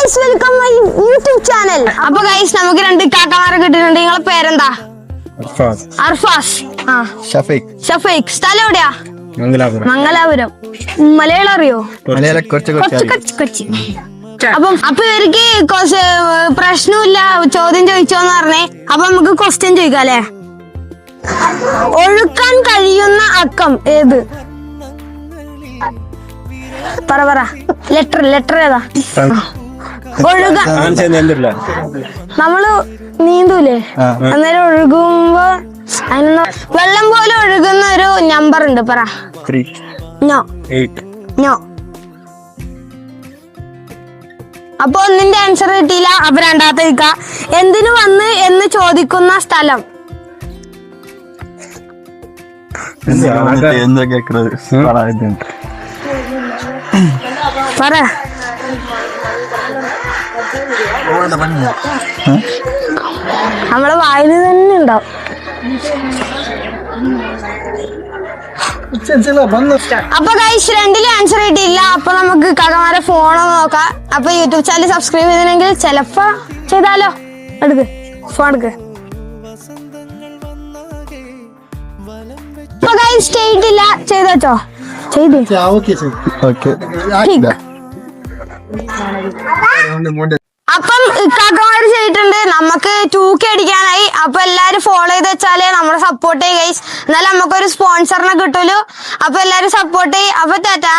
Guys welcome my YouTube channel. അപ്പൊ guys നമുക്ക് രണ്ട് കാക്കമാരെ കിട്ടിയിട്ടുണ്ട്. നിങ്ങളെ പേരെന്താ? അർഫാസ്. ഷഫീഖ്. സ്ഥലം എവിടെയാ? മംഗലാപുരം. മലയാളം അറിയോ? കൊച്ചി. അപ്പൊ ഇവർക്ക് പ്രശ്നമില്ല, ചോദ്യം ചോദിച്ചോന്ന് പറഞ്ഞേ. അപ്പൊ നമുക്ക് ക്വസ്റ്റ്യൻ ചോദിക്കാം അല്ലേ? ഒഴുക്കാൻ കഴിയുന്ന അക്കം ഏത്? പറ. ലെറ്റർ ഏതാ? നമ്മള് നീന്തൂലേ, അന്നേരം ഒഴുകുമ്പോ അതിന് വെള്ളം പോലെ ഒഴുകുന്ന ഒരു നമ്പർ ഉണ്ട്. പറ. നോ. അപ്പൊ ഒന്നിന്റെ ആൻസർ കിട്ടിയില്ല. അപ്പൊ രണ്ടാമത്തെ ചോദിക്കാം. എന്തിനു വന്ന് എന്ന് ചോദിക്കുന്ന സ്ഥലം? പറ. നമ്മളെ വായിൽ തന്നെ ഉണ്ടാവും. അപ്പൊ ഗൈസ് രണ്ടിലും ആൻസർ കിട്ടിയില്ല. അപ്പൊ നമുക്ക് കകമാരെ ഫോൺ നോക്കാം. അപ്പൊ യൂട്യൂബ് ചാനൽ സബ്സ്ക്രൈബ് ചെയ്തില്ലെങ്കിൽ ചിലപ്പോ ചെയ്താലോ. ഫോൺ എടുക്ക്. അപ്പൊ ഗൈസ് ചെയ്തില്ല, ചെയ്തോ. അപ്പം കാക്കമാര് ചെയ്തിട്ടുണ്ട്. നമുക്ക് 2K അടിക്കാനായി. അപ്പൊ എല്ലാരും ഫോളോ ചെയ്ത് വെച്ചാലേ നമ്മളെ സപ്പോർട്ട് ചെയ്യും ഗൈസ്. എന്നാലും നമുക്കൊരു സ്പോൺസറിനെ കിട്ടൂലോ. അപ്പൊ എല്ലാരും സപ്പോർട്ട് ചെയ്യും. അപ്പൊ ടാറ്റാ.